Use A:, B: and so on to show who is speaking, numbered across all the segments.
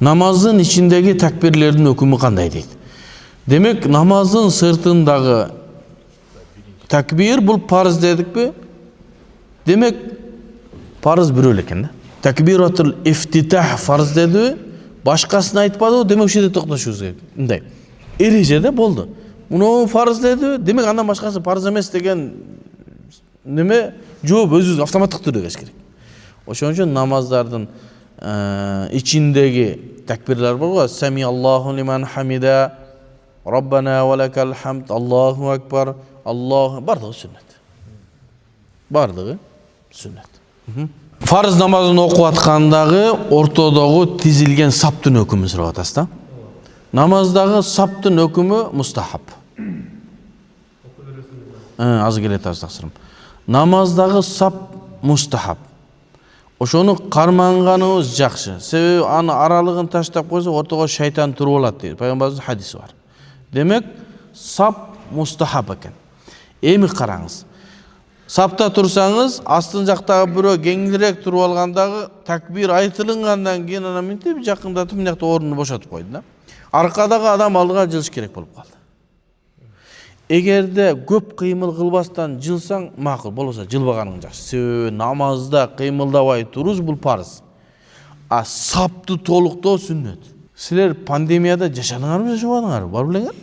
A: Namazın içindeki takbirlerin hükümü qanday deydi. Demek namazın sırtındagı takbir bul farz dedik mi? Demek farz biri eкен да. Takbiratul iftitah farz dedi. Başkasını aytpады, demek şede тоқташыбыз керек. Мындай. Erejede boldu. Bunu farz dedi. Demek andan başkası farz emes деген неме жооп өзүбүз автоматтык түрдө бериш керек. Ошон үчүн намаздардын içindeki takbirler var ya. Semiyallahu limen hamida, Rabbana ve lekel hamd, Allahu ekber, Allah bardığı sünnet. Bardığı sünnet. Farz namazını okup atkandağı ortodagı tizilgen saptın hükümü sırap atası da. Namazdagı saptın hükümü mustahab. Az gelet astaqsırım. Namazdagı sap mustahab. Ошону карманганыбыз жакшы. Себеби аны аралыгын таштап койсо ортого шайтан туруп алат дейт. Пайгамбарыбыздын хадиси бар. Демек, сап мустахаб экен. Эми караңыз. Сапта турсаңыз, астын жактагы бирөө кеңирээк туруп алгандагы такбир айтылгандан кийин ана мынтип жакындатып мына жакта ордуну бошотуп койду да. Аркадагы адам алдыга жылыш керек болуп калды. Эгерде көп кыймыл кылбастан жылсаң макул, болбосо жылбаганың жакшы. Себеби намазда кыймылдабай туруш бул парыз. А сапты толуктоо сүннөт. Силер пандемияда жашадыңарбы, жашабадыңарбы? Бар белеңер?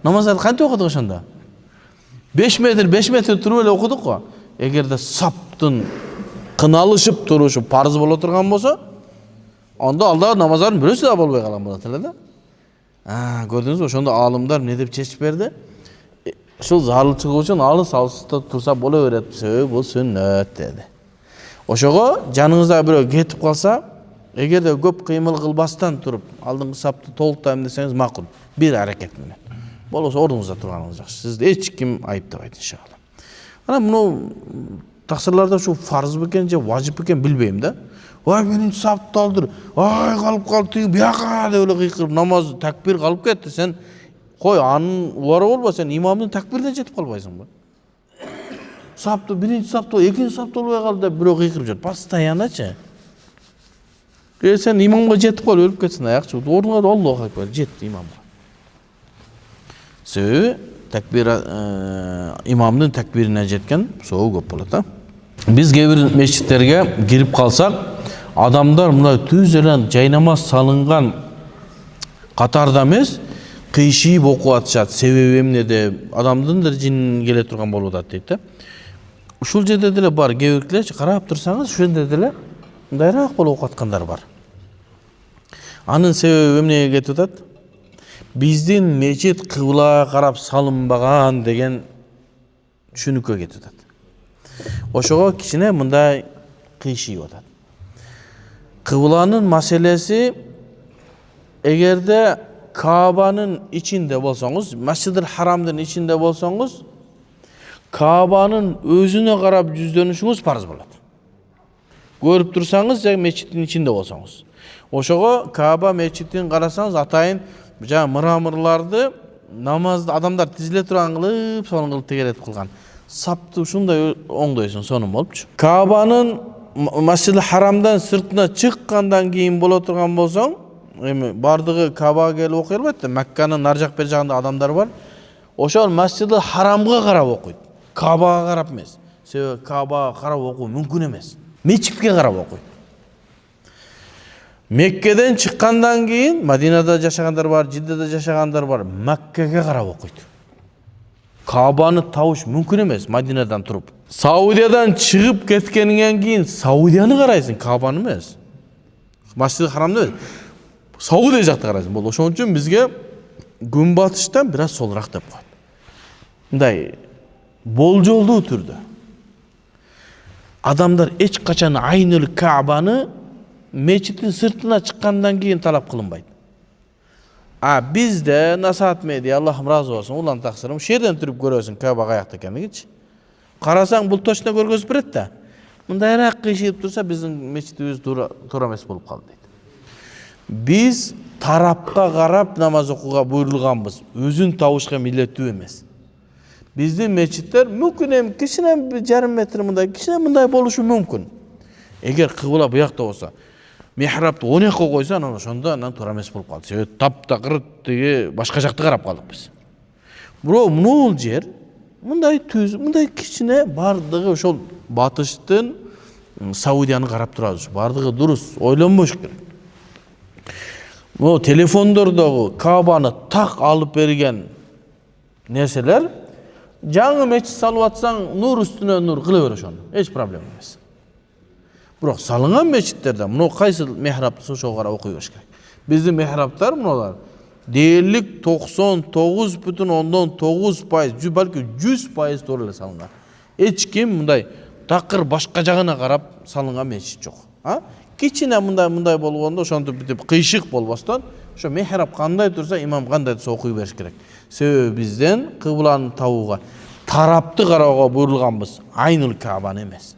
A: Намаздарды кантип окудук ошондо? 5 метр туруп эле окудук го. Эгерде саптын кыналышып турушу парыз боло турган болсо, анда алда намаздардын бирөөсү да болбой калган болот эле да. Gördünüz mü? Ошондо алымдар не деп чечип берди? Ушул зарыл чыгуу үчүн алыста турса боло берет. Бул сүннөт деди. Ошого жаныңызда бирөө кетип калса, эгерде көп кыймыл кылбастан туруп, алдыңкы сапты толуктайм десеңиз макул. Бир аракет менен. Болбосо ордуңузда турганыңыз жакшы. Сизди эч ким айыптабайт иншалла. Ана муну таксырларда ушу фарз бекен же важип бекен билбейм да. Vay benim saptı aldır. Ay kalıp kaldı. Biyaka de öyle kıykırıp namaz takbir kalıp gitti. Sen koy anın uvarı olma sen imamın takbirine jetip kalbaysın bu. Saptı birinci saptı ikinci saptı olmaya kaldı da biri kıykırıp jet. Постоянно çe. Sen imamga jetip kal ölüp ketsin ayakçı. Orduңа da Allahu Ekber jetti imamga. Sebebi takbir imamın takbirine jetken soğuk köp bolot. Biz kebir meçitlerge girip kalsak adamlar мына түз эле жайнамаз салынган катарда эмес, кыйшыйып окуп атышат. Себеби эмнеде адамдын да жин келе турган болуп атат дейт да. Ушул жерде деле бар, кебиркилерчи карап турсаңыз, ушул жерде деле мындайраак болуп окуп аткандар бар. Анын себеби эмнеге кетип атат? Биздин мечит кыблага карап салынбаган деген түшүнүккө кетип атат. Ошого кичине мындай кыйшыйып атат. Kıblanın meselesi egerde Kabe'nin içinde bolsanız, Mescid-i Haram'ın içinde bolsanız, Kabe'nin özüne karab yüz dönüşünüz farz болады. Görüp dursanız ya meçitin içinde bolsanız. Oşogo Kabe meçitin karasanız atayın mıramırlardı namazda adamlar tizile turan kılıp sonun kılıp tegeretip kılgan. Saptı şunday oңдойсуң sonun bolupçu. Kabe'nin Mescid-i Haram'dan sırtına çıkkandan keyin bola turgan bolsoң, bardыгы Кабага келип окуй албайт да. Мекканын ар жак бер жагында адамдар бар. Ошол Месжиди Харамга карап окуйт. Кабага карап эмес. Себеби Кабага карап окуу мүмкүн эмес. Мечитке карап окуйт. Меккеден чыккандан кийин Мадинада жашагандар бар, Жиддеде жашагандар бар. Меккеге карап окуйт. Кабаны табыш мүмкүн эмес Мадинадан туруп. Саудиядан чыгып кеткенден кийин Саудияны карайсың, Кабаны эмес. Месжид-i Харамды эмес. Саудия жакты карайсың. Бул ошон үчүн бизге күн батыштан бир аз солураак деп коет. Мындай болжолдуу түрдө. Адамдар эч качан Айнул Кабаны мечиттин сыртына чыккандан кийин талап кылынбайт. Bizde Nasat Medya, Allah'ım razı olsun, ulan taksırım, şerden türüp görüyorsun Kabe ayakta kendini. Karasan bul toşuna görgöz biret de. Bunda erak kıyışıyıp dursa bizim meçitimiz durames bulup kaldı. Biz tarapka karap namaz okuga buyurulganbız. Özün tavuşka millettü emez. Bizden meçitler mümkün hem kişine bir yarım metre mınday, kişine mınday boluşu mümkün. Eğer kıbla bu yakta olsa, Мехрапты 12-қа қойса, анан ошондо анан туура эмес болуп калды. Себеби таптакыр тиги башка жакты карап калдык биз. Бирок бул жер мындай түз, мындай кичине, бардыгы ошол батыштын Саудияны карап турабыз. Бардыгы дурус, ойлонбош керек. Бул телефондордогу Кабаны так алып берген нерселер жаңы мечит салып атсаң, нур үстүнө нур кыла бер ошону. Эч проблема эмес. Бирок салынган мечиттерде мына кайсы мехрапты ошого карап окуй бериш керек. Биздин мехраптар мыналар дээрлик 99,9%, балки 100% туура эле салынган. Эч ким мындай такыр башка жагына карап салынган мечит жок. Кичине мындай болгондо ошонтип бүтүп кыйшык болбостон, ошо мехрап кандай турса, имам кандай турса окуй бериш керек. Себеби бизден кыбланы табууга, тарапты кароого буйрулганбыз, Айнул Кабаны эмес.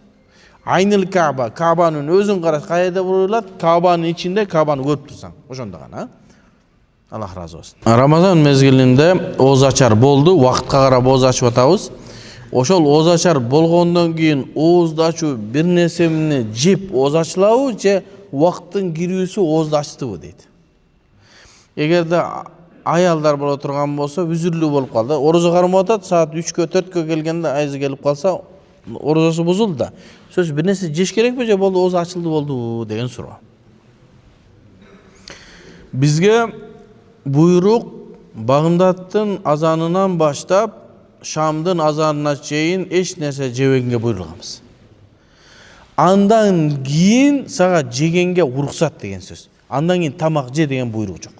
A: Айнул Каба, Кабанын өзүн караш, кайда буйрулат? Кабанын ичинде Кабаны көрүп турсаң, ошондо гана. Аллах разы болсун. Рамазан мезгилинде ооз ачар болду, вакытка карап ооз ачып атабыз. Ошол ооз ачар болгондон кийин оозду ачуу бир нерсени жеп ооз ачылабы же вакыттын кирүүсү оозду ачтыбы дейт. Эгерде аялдар боло турган болсо, үзүрлүү болуп калды. Орозо кармап атат, саат 3-кө, 4-кө келгенде айзы келип калса, орозосу бузулду да. Сөз бир нерсе жеш керекпи же болду, ооз ачылды болду деген суроо. Бизге буйрук Багымдаттын азанынан баштап Шамдын азанына чейин эч нерсе жебегенге буйрулганбыз. Андан кийин сага жегенге уруксат деген сөз. Андан кийин тамак же деген буйрук жок.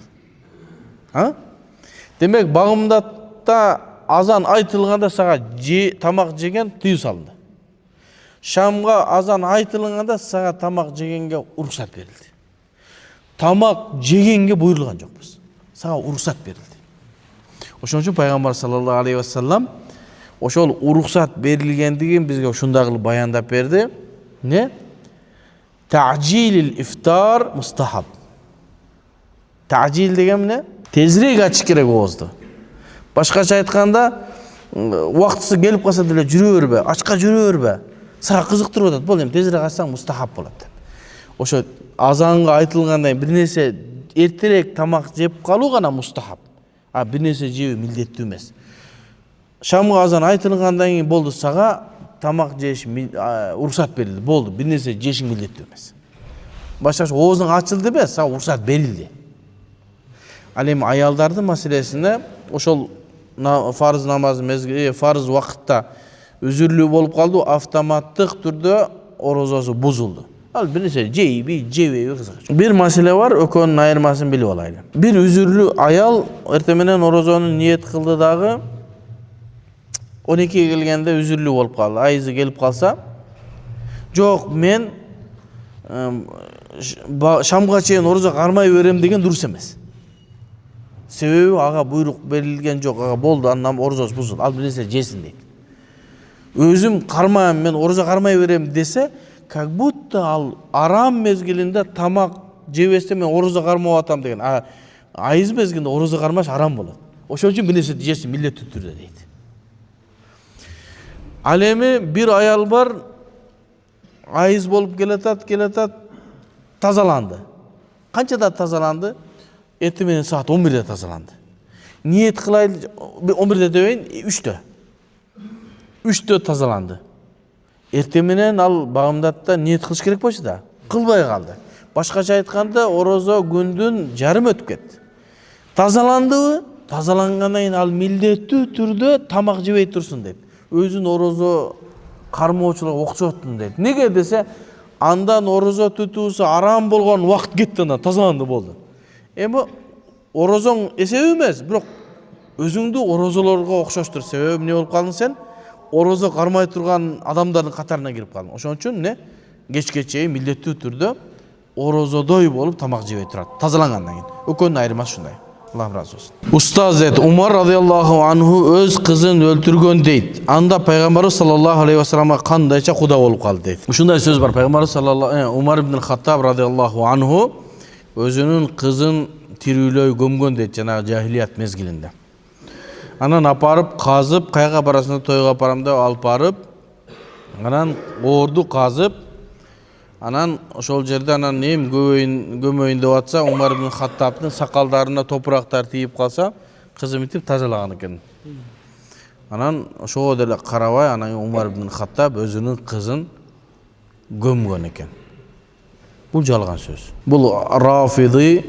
A: Демек Багымдатта азан айтылганда сага тамак жеген тыюу салынды. Шамга азан айтылганда сага тамак жегенге уруксат берилди. Тамак жегенге буйрулган жокпуз. Сага уруксат берилди. Ошон үчүн пайгамбар саллаллаху алейхи вассалам ошол уруксат берилгендигин бизге ушундай кылып баяндап берди. Не? Таъжилил ифтар мустахаб. Таъжил деген эмне? Тезирээк ачыш керек оозду. Башкача айтканда, убактысы келип калса деле жүрө бербе, ачка жүрө бербе. Сага кызыктырып атат. Бул эми тезирээк ачсаң мустахаб болот. Ошо азанга айтылгандай бир нерсе эртерээк тамак жеп калуу гана мустахаб. Бир нерсе жебүү милдеттүү эмес. Шамга азан айтылгандан кийин болду, сага тамак жеш уруксат берилди. Болду, бир нерсе жешиң милдеттүү эмес. Башка оозуң ачылды бе, сага уруксат берилди. Ал эми аялдардын маселесине ошол фарыз намаз мезгили, фарыз вакытта үзүрлүү болуп калды, автоматтык түрдө орозосу бузулду. Ал бир нерсе жейби, жебейби кызык. Бир маселе бар, экөөнүн айырмасын билип алайлы. Бир үзүрлүү аял эртең менен орозону ниет кылды дагы 12-ге келгенде үзүрлүү болуп калды. Айызы келип калса, жок, мен шамга чейин орозо кармай берем деген дурус эмес. Себеби ага буйрук берилген жок, ага болду, андан орозосу бузулду. Ал бир нерсе жесин дейт. Өзүм кармайм, мен орозо кармай берем десе, как будто ал арам мезгилинде тамак жебестен мен орозо кармап атам деген. Айыз мезгилинде орозо кармаш арам болот. Ошон үчүн бир нерсе жесин милдеттүү түрдө дейт. Ал эми бир аял бар, айыз болуп келатат, тазаланды. Канчада тазаланды? Эртең менен саат 11-де тазаланды. Ниет кылайлы, 11-де дебейин, 3-тө тазаланды. Эртең менен ал Багымдатта ниет кылыш керек болчу да, кылбай калды. Башкача айтканда, орозо күндүн жарым өтүп кетти. Тазаландыбы? Тазалангандан кийин ал милдеттүү түрдө тамак жебей турсун дейт. Өзүн орозо кармоочуларга окшоттун дейт. Неге десе, андан орозо тутуусу арам болгон убакыт кетти, андан тазаланды болду. Эми орозоң эсеби эмес, бирок өзүңдү орозолорго окшоштур. Себеби эмне болуп калдың сен? Орозо кармай турган адамдардын катарына кирип калдың. Ошон үчүн эмне? Кечке чейин милдеттүү түрдө орозодой болуп тамак жебей турат. Тазалангандан кийин. Экөөнүн айырмасы ушундай. Аллах разы болсун. Устаз Умар радиаллаху анху өз кызын өлтүргөн дейт. Анда пайгамбарыбыз саллаллаху алейхи вассаламга кандайча куда болуп калды дейт. Ушундай сөз бар. Пайгамбарыбыз саллаллаху Умар ибн Хаттаб радиаллаху анху өзүнүн кызын тирүүлөй көмгөн дейт, жанагы жахилият мезгилинде. Анан апарып казып, кайга барасың, тойго апарам деп алып барып, анан оорду казып, Анан ошол жерде анан эм көмөйүн деп атса, Умар ибн Хаттабтын сакалдарына топурактар тийип калса, кызы мынтип тазалаган экен. Анан ошого деле карабай, анан Умар ибн Хаттаб өзүнүн кызын gömgөн экен. Бул жалган сөз. Бул Рафиди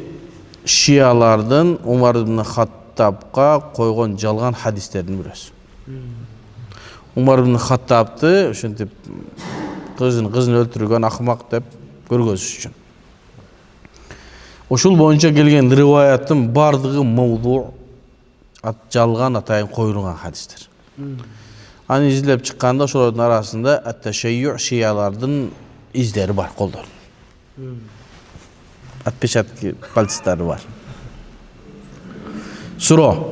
A: шиялардын Умар ибн Хаттабка койгон жалган хадистердин бирөөсү. Умар ибн Хаттабты ушинтип кызын өлтүргөн акмак деп көргөзүш үчүн. Ушул боюнча келген риваяттын бардыгы мавду, жалган атайын коюлган хадистер. Аны изилеп чыкканда ошолордун арасында ат-ташайю шиялардын издери бар, колдор. Отпечатки пальцтары бар. Суроо.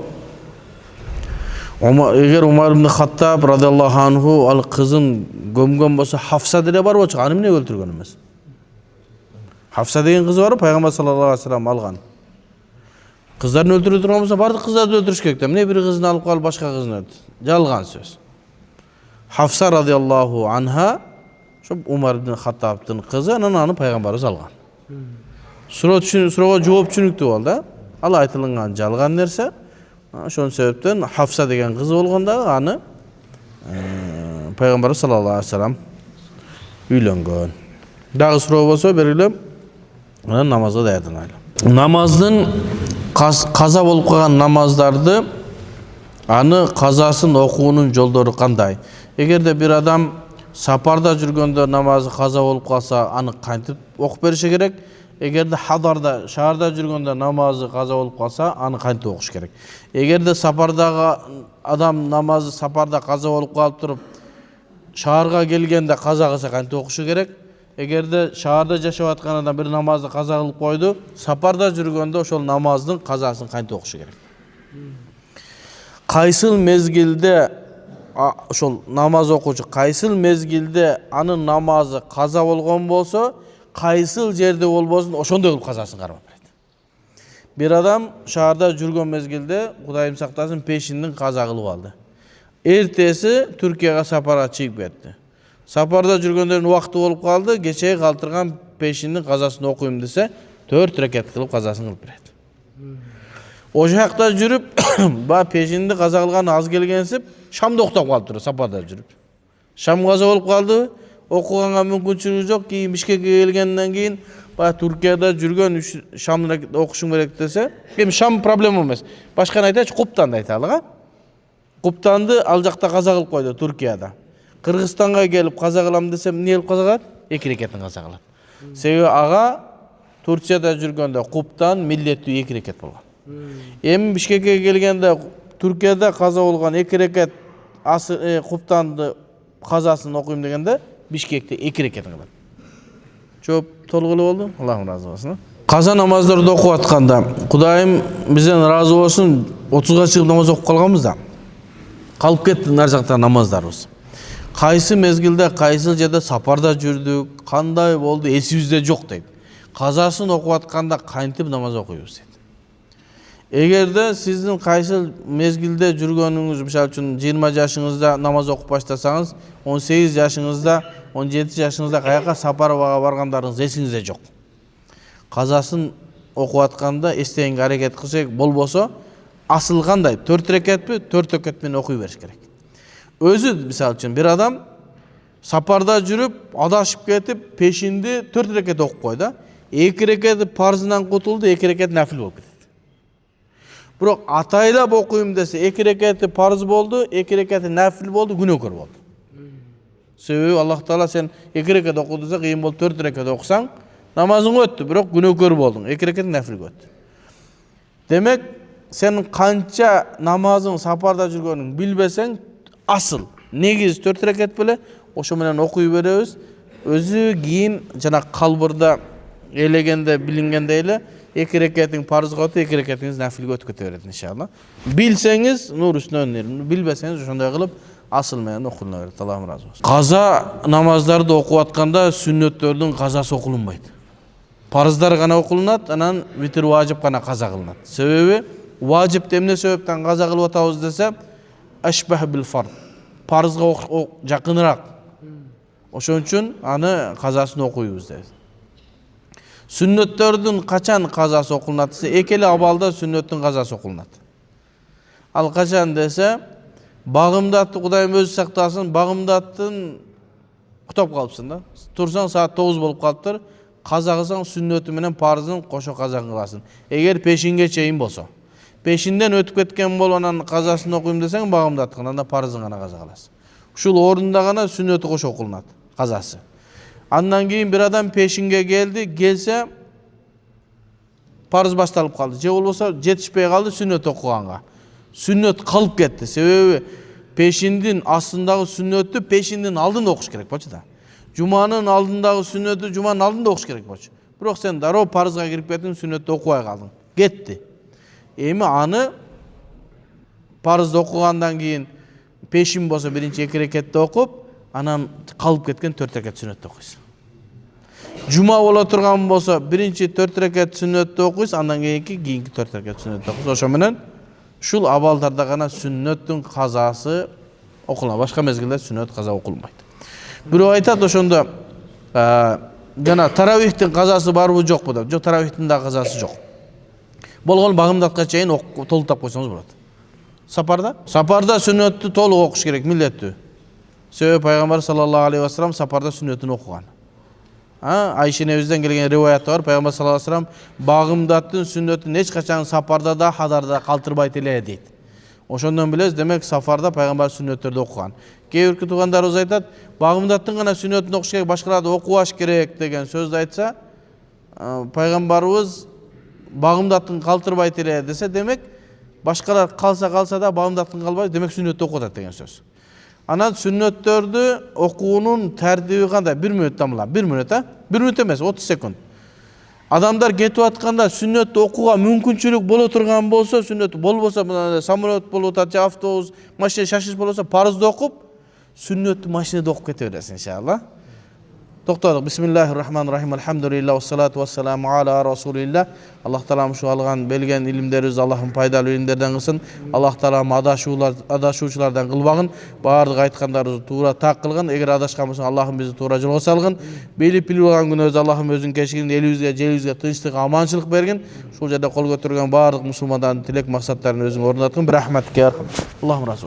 A: Эгер Умар ибн Хаттаб радиаллаху анху ал кызын gömгөн болсо, Хафса деле бар болчу, аны эмне өлтүргөн эмес? Хафса деген кызы бар, пайгамбар саллаллаху алейхи вассалам алган. Кыздарын өлтүрө турган болсо, бардык кыздарды өлтүрүш керек да. Эмне бир кызын алып калып башка кызын өлтүр? Жалган сөз. Хафса радиаллаху анха ошо Умар ибн Хаттабтын кызы, анан аны пайгамбарыбыз алган. Суроого жооп түшүнүктүү болду да. Ал айтылган жалган нерсе. Ошон себептен Хафса деген кызы болгондо аны пайгамбар саллаллаху алейхи вассалам үйлөнгөн. Дагы суроо болсо бергиле. Анан намазга даярданайлы. Намаздын каза болуп калган намаздарды аны казасын окуунун жолдору кандай? Эгерде бир адам сапарда жүргөндө намазы каза болуп калса, аны кантип окуп бериши керек? Эгерде хадарда, шаарда жүргөндө намазы каза болуп калса, аны кантип окуш керек? Эгерде сапардагы адам намазы сапарда каза болуп калып туруп, шаарга келгенде каза кылса кантип окушу керек? Эгерде шаарда жашап аткан адам бир намазды каза кылып койду, сапарда жүргөндө ошол намаздын казасын кантип окушу керек? Кайсыл мезгилде ошол намаз окуучу кайсыл мезгилде анын намазы каза болгон болсо, кайсыл жерде болбосун ошондой кылып казасын кармап берет. Бир адам шаарда жүргөн мезгилде Кудайым сактасын пешиндин каза кылып алды. Эртеси Түркияга сапарга чыгып кетти. Сапарда жүргөндөрдүн убакыты болуп калды, кечеги калтырган пешиндин казасын окуйм десе, 4 рекет кылып казасын кылып берет. Ошол жакта жүрүп, пешинди каза кылган аз келгенсип, шамда уктап калыптыр сапарда жүрүп. Шам каза болуп калды, окуганга мүмкүнчүлүгү жок. Кийин Бишкекке келгенден кийин Түркияда жүргөн шам окушуң керек десе, эми шам проблема эмес. Башканы айтачы, Куптанды айталыга. Куптанды ал жакта каза кылып койду Түркияда. Кыргызстанга келип каза кылам десем, эмне кылып каза кылат? 2 рекеттин каза кылат. Себеби ага Турцияда жүргөндө Куптан миллеттүү 2 рекет болгон. Эми Бишкекке келгенде Түркияда каза болгон 2 рекет Куптанды казасын окуйм дегенде Бишкекте 2 рекет кылат. Жооп толук эле болду. Аллахым разы болсун. Каза намаздарды окуп атканда Кудайым бизден разы болсун, 30га чыгып намаз окуп калганбыз да. Калып кетти нар жакта намаздарыбыз. Кайсы мезгилде, кайсы жерде сапарда жүрдүк, кандай болду, эсибизде жок дейт. Казасын окуп атканда кантип намаз окуйбуз дейт. Эгерде сиздин кайсы мезгилде жүргөнүңүз, мисалы үчүн 20 жашыңызда намаз окуп баштасаңыз, 18 жашыңызда, 17 жашыңызда каяка сапарга баргандарыңыз эсиңизде жок. Казасын окуп атканда эстегенге аракет кылсак болбосо, асыл кандай 4 рекетпи, 4 рекет менен окуй бериш керек. Өзү мисалы үчүн бир адам сапарда жүрүп, адашып кетип, пешинди 4 рекет окуп койду. 2 рекети парзынан кутулду, 2 рекет нафил болуп кетти. Бирок атайлап окуйм десе, 2 рекети парз болду, 2 рекети нафил болду, күнөөкөр болду. Себеби Аллах Таала сен 2 рекет окудуса, кыйын болуп 4 рекет окусаң, намазың өттү, бирок күнөөкөр болдуң, 2 рекет нафил өттү. Демек, сен канча намазың сапарда жүргөнүң билбесең, асыл негиз 4 рекет беле, ошо менен окуй беребиз. Өзү кийин жана калбырда элегенде билингенде эле 2 рекетиң парзга өтүп, 2 рекетиңиз нафилге өтүп кете берет иншалла. Билсеңиз нур үстүнө нур, билбесеңиз ошондой кылып асыл менен окулуна берет. Аллахым разы болсун. Каза намаздарды окуп атканда сүннөттөрдүн казасы окулунбайт. Парыздар гана окулунат, анан витир важип гана каза кылынат. Себеби важип эмне себептен каза кылып атабыз десе, ашбах бил фард. Парызга жакыныраак. Ошон үчүн аны казасын окуйбуз dedi. Сүннөттөрдүн качан казасы окулунат десе, эки эле абалда сүннөттүн казасы окулунат. Ал качан десе, багымдатты Кудайым өзү сактасын, багымдаттын уктап калыпсың да. Турсаң саат 9 болуп калыптыр. Каза кылсаң сүннөтү менен парызын кошо каза кыласың. Эгер пешинге чейин болсо, пешинден өтүп кеткен болуп анан казасын окуйм десең, багымдаттын анда парызын гана каза кыласың. Ушул орунда гана сүннөтү кошо окулунат, казасы. Андан кийин бир адам пешинге келсе, парыз башталып калды. Же болбосо жетишпей калды сүннөт окуганга. Сүннөт калып кетти. Себеби пешиндин астындагы сүннөттү пешиндин алдында окуш керек болчу да. Жуманын алдындагы сүннөттү жуманын алдында окуш керек болчу. Бирок сен дароо парызга кирип кеттиң, сүннөттү окубай калдың. Кетти. Эми аны парызды окугандан кийин пешин болсо биринчи 2 рекетти окуп, анан калып кеткен 4 рекет сүннөттү окуйсуң. Жума боло турган болсо биринчи 4 рекет сүннөттү окуйсуң, андан кийинки 4 рекет сүннөттү окуйсуң. Ошо менен ушул абалдарда гана сүннөттүн казасы окулат. Башка мезгилде сүннөт каза окулбайт. Бирөө айтат ошондо жана таравихтин казасы барбы жокпу деп. Жок, таравихтин да казасы жок. Болгон багымдатка чейин толуктап койсоңуз болот. Сапарда сүннөттү толук окуш керек, милдеттүү. Себеби пайгамбар саллаллаху алейхи ва саллям сапарда сүннөтүн окуган. Айша энебизден келген риваятта бар, пайгамбар саллаллаху алейхи ва саллям багымдаттын сүннөтүн эч качан сапарда да, хадарда калтырбайт эле дейт. Ошондон билебиз, демек сафарда пайгамбар сүннөттөрдү окуган. Кээ бир туугандарыбыз айтат, багымдаттын гана сүннөтүн окуш керек, башкаларды окубаш керек деген сөздү айтса, пайгамбарыбыз багымдаттын калтырбайт эле десе, демек башкалар калса да багымдаттын калбайт, демек сүннөттү окутат деген сөз. Анан сүннөттөрдү окуунун тартиби кандай? 1 мүнөт тамыла. 1 мүнөт, 1 мүнөт эмес, 30 секунд. Адамдар кетип атканда сүннөттү окууга мүмкүнчүлүк боло турган болсо, сүннөт болбосо, самолет болуп атат, же автобус, машина шашыш болсо, парызды окуп, сүннөттү машинада окуп кете бересиң иншалла. Токтодук. Бисмиллахир-рахманир-рахим. Алхамдулиллах, вассалату вассаламу ала расулилlah. Аллах таалам ушу алган белген илимдерибиз Аллахым пайдалуу илимдерден кылсын. Аллах таалам адашуучулардан кылбагын. Баардык айткандарыбызды туура так кылгын. Эгер адашкан болсоң, Аллахым бизди туура жолго салгын. Билип алган күнөөбүздө Аллахым өзүнүн кечиргин, элибизге, жерибизге тынчтык, аманчылык бергин. Ушул жерде кол көтөргөн баардык мусулмандардын тилек максаттарын өзүң орундаткын. Бирахматке. Аллахум расул.